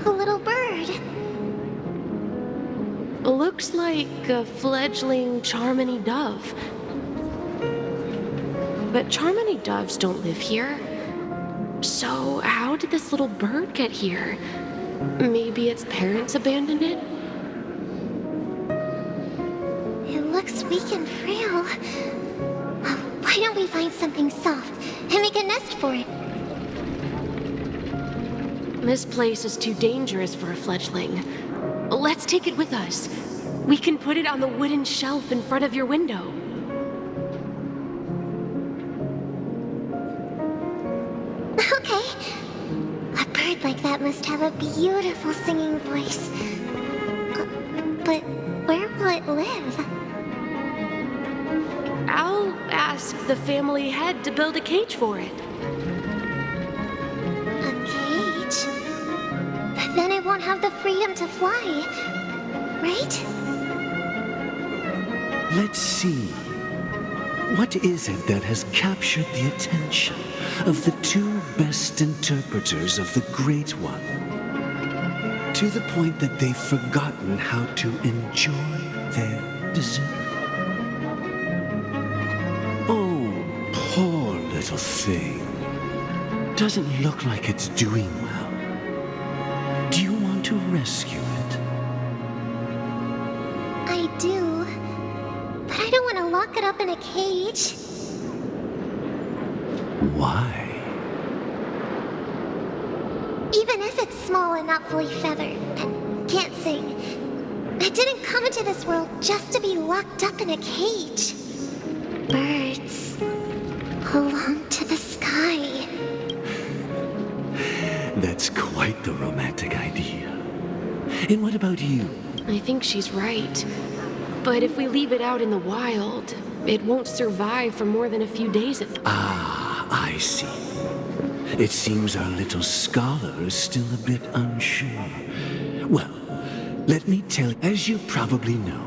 A little bird. Looks like a fledgling Charmony dove. But Charmony doves don't live here. So how did this little bird get here? Maybe its parents abandoned it? It looks weak and frail. Why don't we find something soft and make a nest for it? This place is too dangerous for a fledgling. Let's take it with us. We can put it on the wooden shelf in front of your window. Okay. A bird like that must have a beautiful singing voice. But where will it live? I'll ask the family head to build a cage for it. A cage? But then it won't have the freedom to fly, right? Let's see. What is it that has captured the attention of the two best interpreters of the Great One? To the point that they've forgotten how to enjoy their dessert. Oh, poor little thing. Doesn't look like it's doing well. Do you want to rescue it? I do. But I don't want to lock it up in a cage. Why? Even if it's small and not fully feathered and can't sing, it didn't come into this world just to be locked up in a cage. Birds belong to the sky. That's quite the romantic idea. And what about you? I think she's right. But if we leave it out in the wild, it won't survive for more than a few days at Ah, I see. It seems our little scholar is still a bit unsure. Well, let me tell you, as you probably know,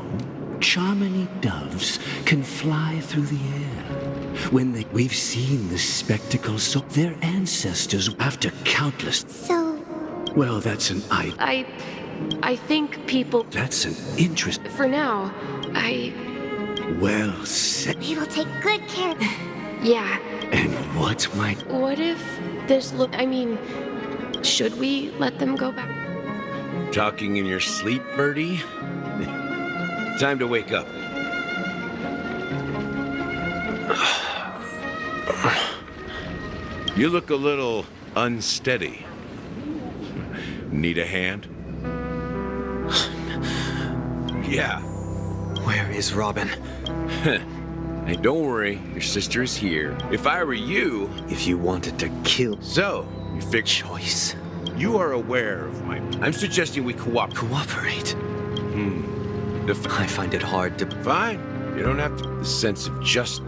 Charmony doves can fly through the air. We've seen this spectacle, so their ancestors, after countless... So... Well, that's an I think people... That's an interest... For now, Well said. we will take good care of it. Yeah. And what might... What if this should we let them go back? Talking in your sleep, Birdie? Time to wake up. You look a little unsteady. Need a hand? Yeah. Where is Robin? Hey, don't worry. Your sister is here. If I were you... If you wanted to kill... So, you fix... Choice. You are aware of my... I'm suggesting we cooperate. Cooperate? I find it hard to... Fine. You don't have to... The sense of just...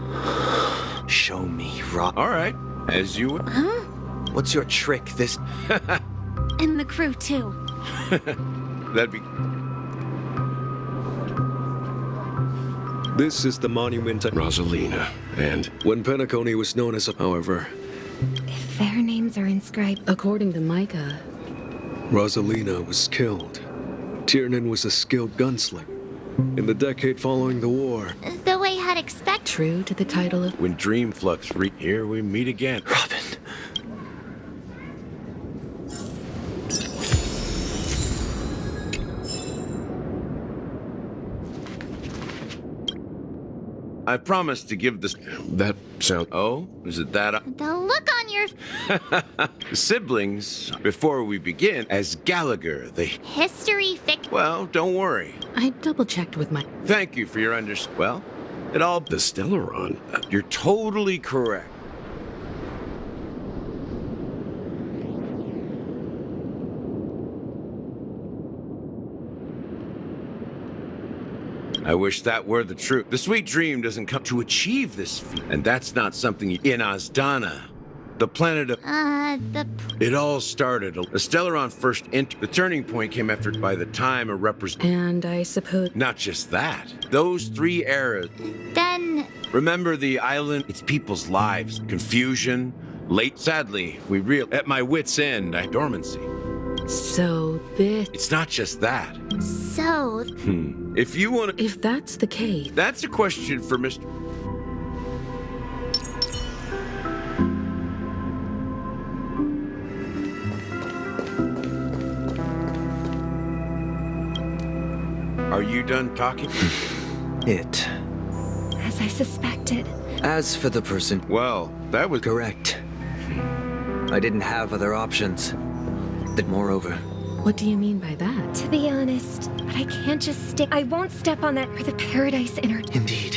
Show me, Rob. All right. As you... Huh? What's your trick this... And the crew, too. That'd be... This is the monument to Rosalina, and when Penacony was known as a... However, If their names are inscribed... According to Micah, Rosalina was killed. Tiernan was a skilled gunslinger. In the decade following the war, the way I'd expect... true to the title of... When Dreamflux here we meet again. Robin. I promised to give this... that sound... Oh? Is it that... The look on your... Siblings, before we begin, as Gallagher, history fic... Well, don't worry. I double-checked with my... Thank you for your Well, it all... The Stellaron. You're totally correct. I wish that were the truth. The sweet dream doesn't come to achieve this feat, and that's not something in Azdana. The planet of... It all started. A Stellaron first entered. The turning point came after by the time a And I suppose... Not just that. Those three eras. Then... Remember the island, its people's lives, confusion, late... Sadly, at my wit's end, dormancy. So this... It's not just that. So, If you want to... If that's the case... That's a question for Mr. Are you done talking? It. as I suspected. As for the person, Well, that was... correct. I didn't have other options. That moreover, What do you mean by that? To be honest, but I can't just stick. I won't step on that or the paradise inner. indeed.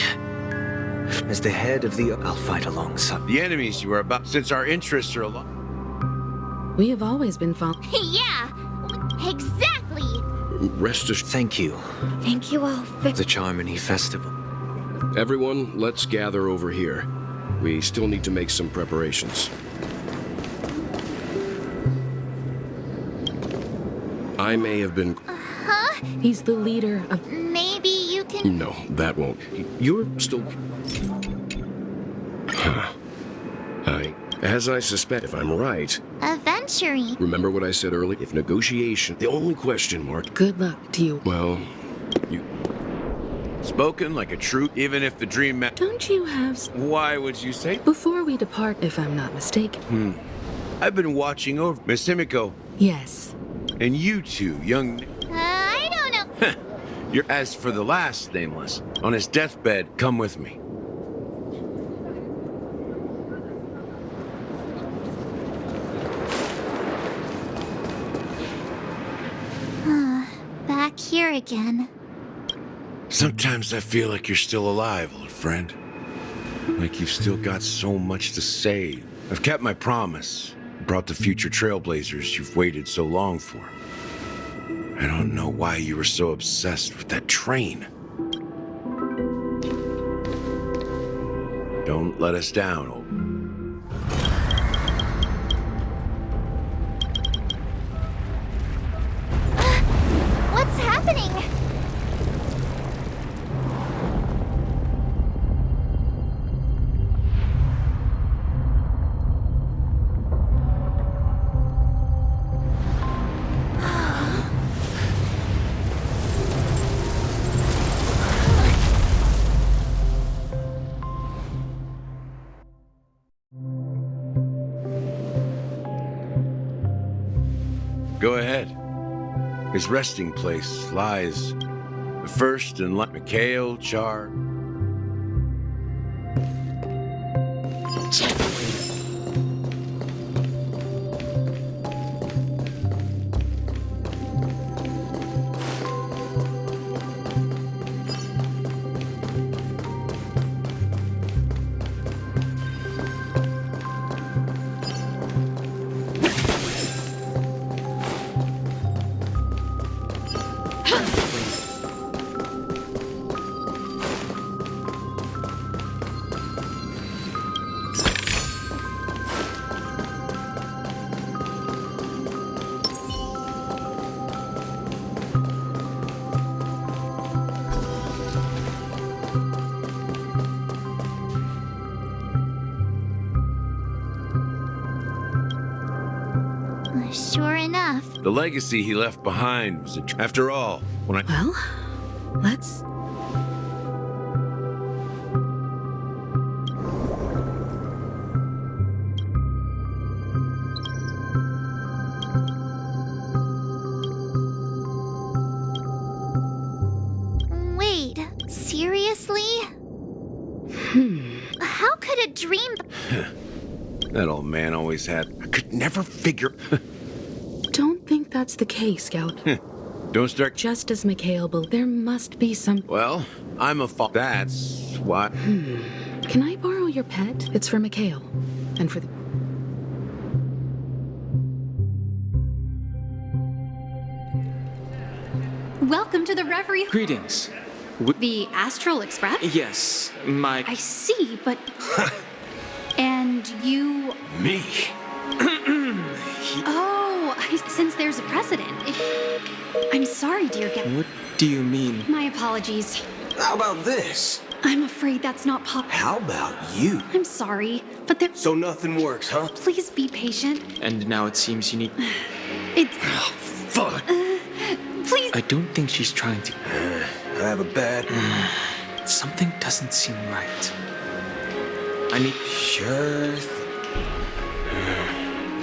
As the head of the... I'll fight alongside. The enemies you are about, since our interests are aligned. We have always been following... Yeah, exactly. Rest assured. Thank you. Thank you all. The Charmony Festival. Everyone, let's gather over here. We still need to make some preparations. I may have been... He's the leader of... Maybe you can. No, that won't. You're still... As I suspect, if I'm right, Adventuring. remember what I said earlier? If negotiation, the only question mark... Good luck to you. Well, you... Spoken like a true, even if the dream met. Don't you have... Why would you say? Before we depart, if I'm not mistaken. I've been watching over Miss Himiko Yes. and you two, young... I don't know. You're... As for the last nameless, on his deathbed, come with me. Back here again. Sometimes I feel like you're still alive, old friend. Like you've still got so much to say. I've kept my promise. Brought the future trailblazers you've waited so long for. I don't know why you were so obsessed with that train. Don't let us down, old... What's happening? Go ahead. His resting place lies the first and Mikhail Char. Sure enough. The legacy he left behind was after all, when I... Well, let's... Wait, seriously? How could a dream... That old man always had... I could never figure... Don't think that's the case, Scout. Don't start... Just as Mikhail, but there must be some... Well, I'm a fa... That's why... Can I borrow your pet? It's for Mikhail. And for the... Welcome to the Reverie. Greetings. The Astral Express? Yes, my... I see, but... And you... Me? Since there's a precedent. I'm sorry, dear What do you mean? My apologies. How about this? I'm afraid that's not How about you? I'm sorry, but So nothing works, huh? Please be patient. And now it seems you need... It's... Please. I don't think she's trying to. I have a bad. Something doesn't seem right. I need. Sure.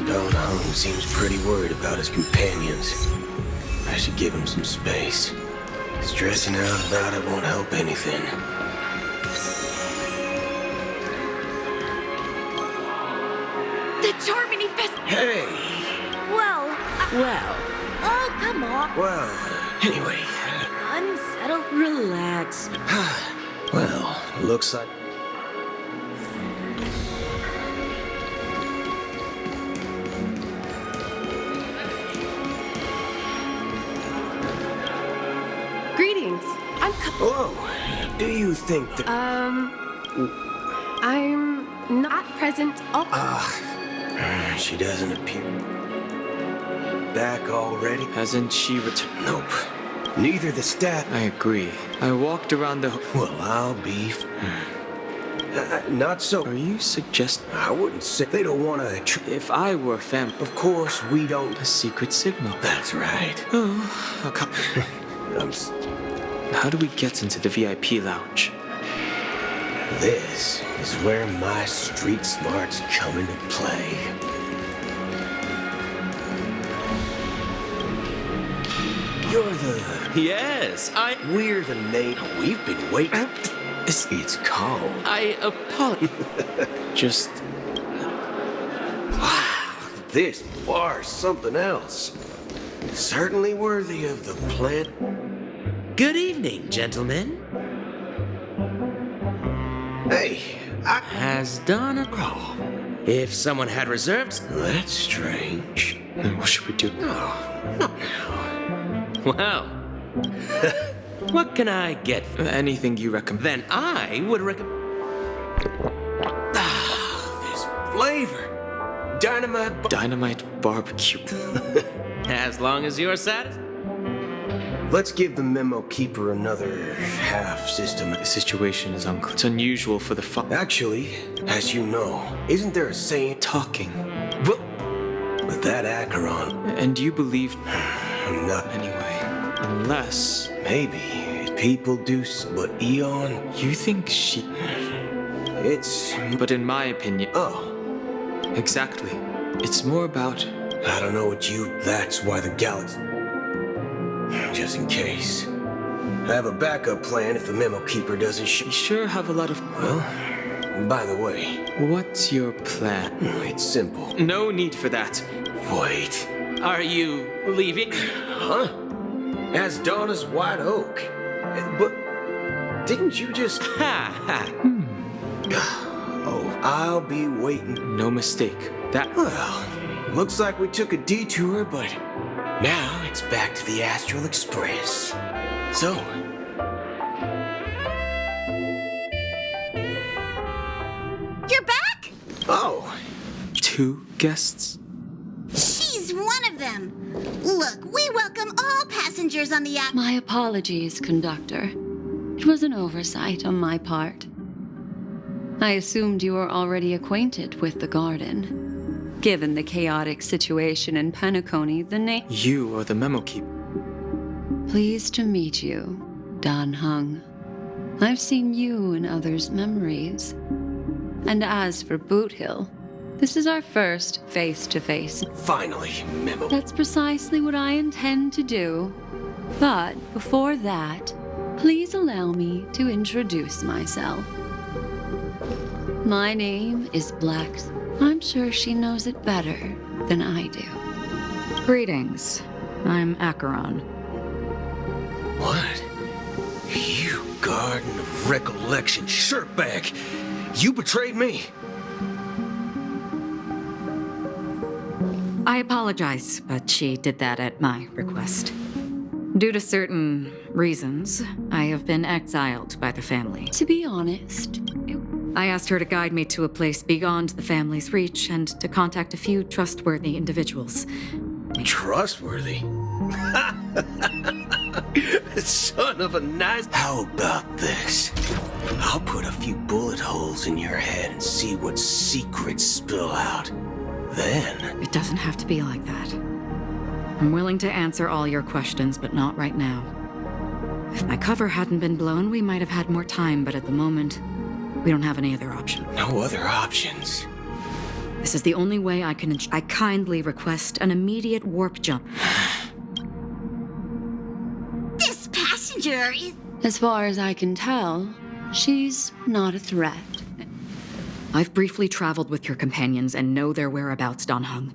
Don Hung seems pretty worried about his companions. I should give him some space. Stressing out about it won't help anything. The Charmony Fest. Hey! Well. Oh, come on. Well, anyway. Unsettled. Relax. Well, looks like. Greetings. I'm Hello. Do you think that. I'm not present. Oh, She doesn't appear. Back already? Hasn't she returned? Nope. Neither the staff. I agree. I walked around the. Well, I'll be. Not so. Are you suggesting? I wouldn't say they don't want to. If I were family. Of course, we don't. A secret signal. That's right. Oh, I'm how do we get into the VIP lounge? This is where my street smarts come into play. You're the. Yes, We're the name we've been waiting. It's called. I apologize. Just. Wow, this bar's something else. Certainly worthy of the plant. Good evening, gentlemen. Hey, Has Donna... Oh, If someone had reserved... that's strange. Then what should we do? No, not now. Well... what can I get for... Anything you recommend. Then I would recommend... This flavor. Dynamite barbecue. As long as you're satisfied. Let's give the memo keeper another half system. The situation is unclear. It's unusual for the Actually, as you know, isn't there a saying? talking. But with that Acheron, And you believe not anyway. Unless maybe people do, but Eon, you think she. it's. But in my opinion. Oh, Exactly. It's more about. I don't know what you. That's why the galaxy. Just in case. I have a backup plan if the memo keeper doesn't You sure have a lot of. Well, by the way, What's your plan? it's simple. No need for that. Wait. Are you leaving? Huh? As Donna's white oak. But didn't you just. Ha ha. Oh, I'll be waiting. No mistake. That. Well, looks like we took a detour, but now it's back to the Astral Express. So. You're back? Oh, 2 guests? She's one of them. Look, we welcome all passengers on the app. My apologies, conductor. It was an oversight on my part. I assumed you were already acquainted with the garden. Given the chaotic situation in Penacony, the name... You are the memo keeper. Pleased to meet you, Don Hung. I've seen you in others' memories. And as for Boot Hill, this is our first face-to-face. finally, memo. That's precisely what I intend to do. But before that, please allow me to introduce myself. My name is Blax. I'm sure she knows it better than I do. Greetings. I'm Acheron. What? You Garden of Recollection shirtbag! You betrayed me! I apologize, but she did that at my request. Due to certain reasons, I have been exiled by the family. To be honest, I asked her to guide me to a place beyond the family's reach and to contact a few trustworthy individuals. Trustworthy? Son of a nice. How about this? I'll put a few bullet holes in your head and see what secrets spill out. Then. It doesn't have to be like that. I'm willing to answer all your questions, but not right now. If my cover hadn't been blown, we might have had more time, but at the moment, we don't have any other option. No other options. This is the only way I can. I kindly request an immediate warp jump. This passenger is... As far as I can tell, she's not a threat. I've briefly traveled with your companions and know their whereabouts, Don Hung.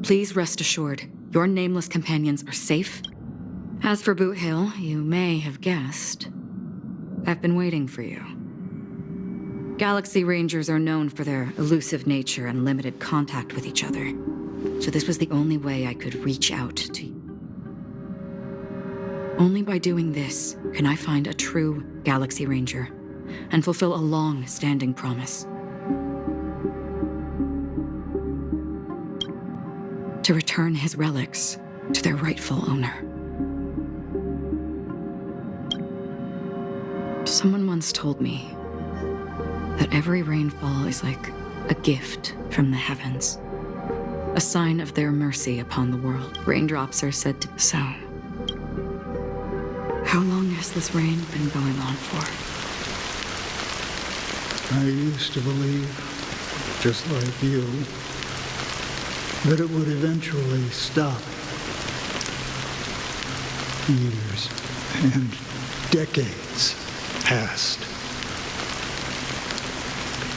Please rest assured, your nameless companions are safe. As for Boot Hill, you may have guessed, I've been waiting for you. Galaxy Rangers are known for their elusive nature and limited contact with each other, so this was the only way I could reach out to you. Only by doing this can I find a true Galaxy Ranger and fulfill a long-standing promise. To return his relics to their rightful owner. Someone once told me that every rainfall is like a gift from the heavens, a sign of their mercy upon the world. Raindrops are said to... So, how long has this rain been going on for? I used to believe, just like you, that it would eventually stop. Years and decades passed.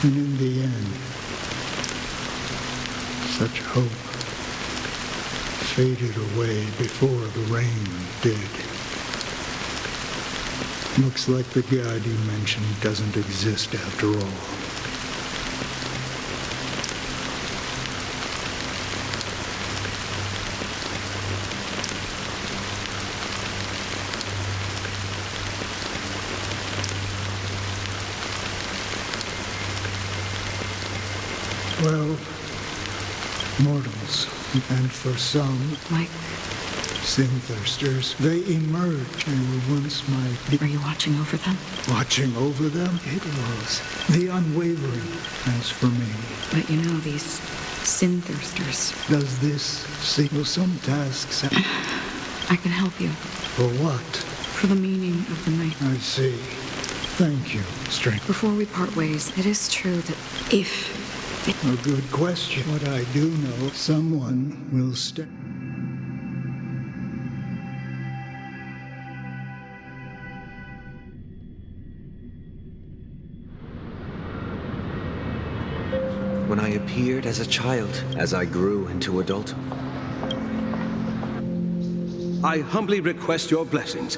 And in the end, such hope faded away before the rain did. Looks like the God you mentioned doesn't exist after all. Well, mortals, and for some, Mike, sin-thirsters, they emerge. They were once my... Are you watching over them? Watching over them? It was the unwavering. As for me... But you know, these sin-thirsters... Does this signal some tasks? I can help you. For what? For the meaning of the night. I see. Thank you, Strength. Before we part ways, it is true that if... A good question. What I do know, someone will stay. When I appeared as a child, as I grew into adulthood. I humbly request your blessings.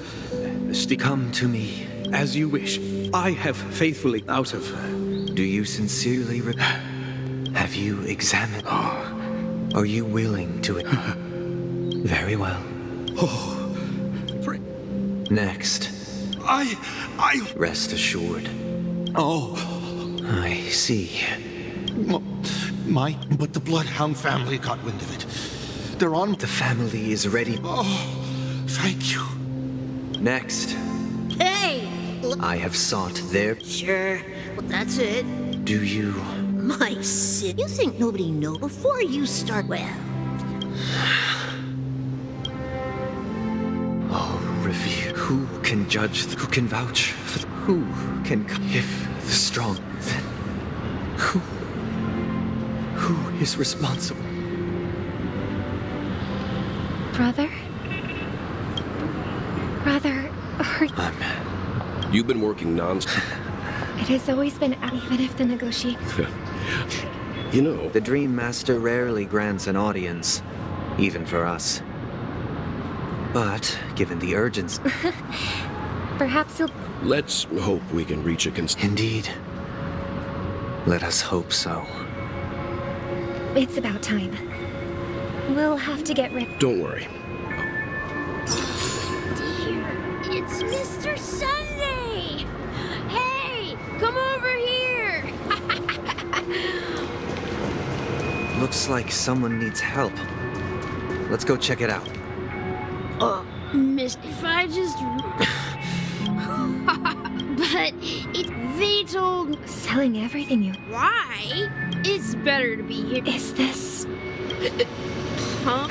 Come to me. As you wish. I have faithfully out of... Do you sincerely Have you examined? Are you willing to... Very well. Next. Rest assured. I see. But the Bloodhound family got wind of it. They're on... The family is ready. Thank you. Next. Hey! I have sought their... Sure. Well, that's it. Do you... My sin. You think nobody knows before you start? Well... Review. Who can judge? Who can vouch for? Who can... If the strong, then... Who is responsible? Brother? Brother, You've been working non-stop. It has always been out, even if the negotiation... You know... The Dream Master rarely grants an audience, even for us. But, given the urgency... Perhaps he'll... Let's hope we can reach a Indeed. Let us hope so. It's about time. We'll have to get ready. Don't worry. Dear, it's Mr. Sunday! Hey, come over here! Looks like someone needs help. Let's go check it out. Miss, if I just... But they told... Selling everything you... Why? It's better to be here. Is this... Huh?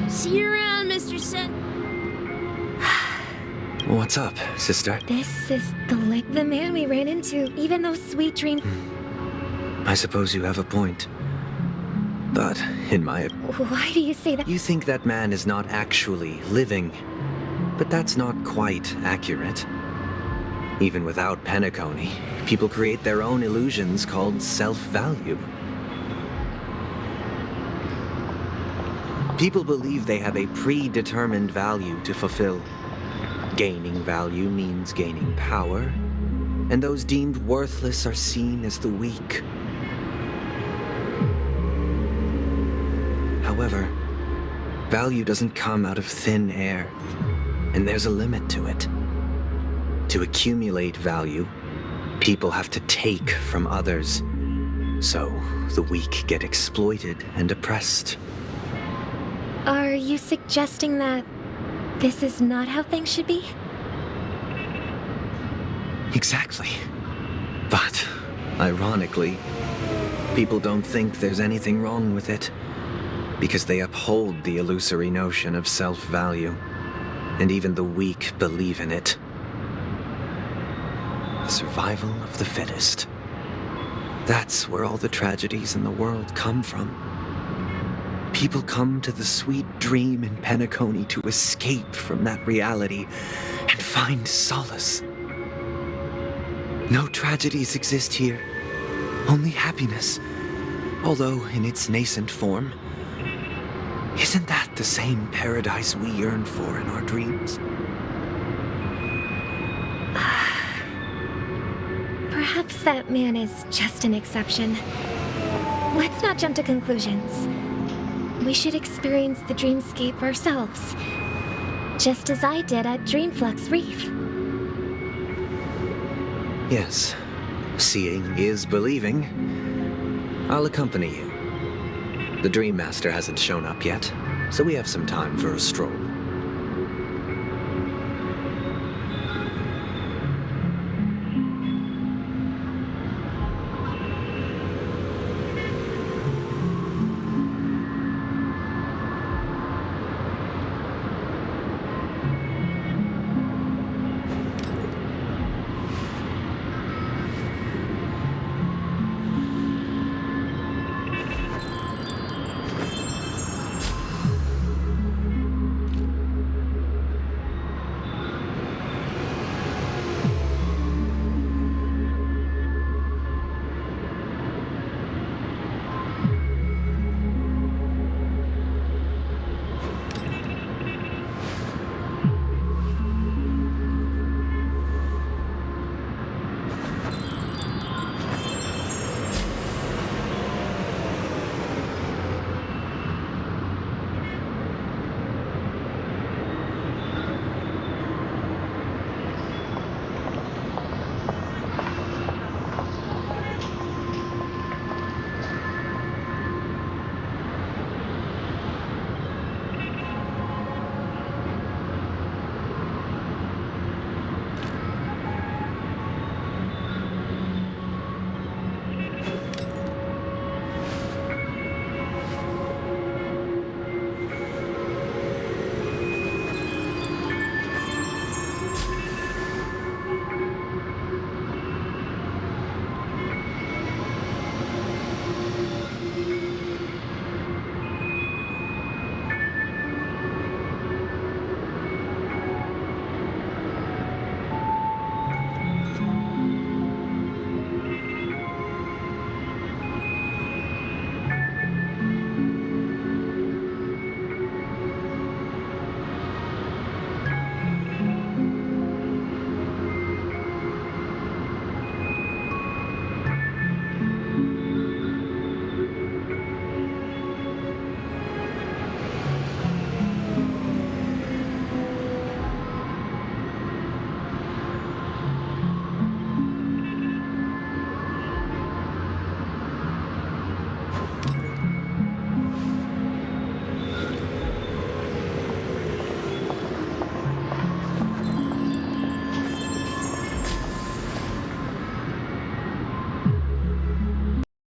See you around, Mr. Sen. What's up, sister? This is the man we ran into, even though Sweet Dream... I suppose you have a point. But, in my... Why do you say that? You think that man is not actually living. But that's not quite accurate. Even without Penacony, people create their own illusions called self-value. People believe they have a predetermined value to fulfill. Gaining value means gaining power, and those deemed worthless are seen as the weak. However, value doesn't come out of thin air, and there's a limit to it. To accumulate value, people have to take from others, so the weak get exploited and oppressed. Are you suggesting that this is not how things should be? Exactly. But, ironically, people don't think there's anything wrong with it, because they uphold the illusory notion of self-value, and even the weak believe in it. The survival of the fittest. That's where all the tragedies in the world come from. People come to the sweet dream in Penacony to escape from that reality and find solace. No tragedies exist here, only happiness, although in its nascent form. Isn't that the same paradise we yearn for in our dreams? Perhaps that man is just an exception. Let's not jump to conclusions. We should experience the dreamscape ourselves, just as I did at Dreamflux Reef. Yes, seeing is believing. I'll accompany you. The Dream Master hasn't shown up yet, so we have some time for a stroll.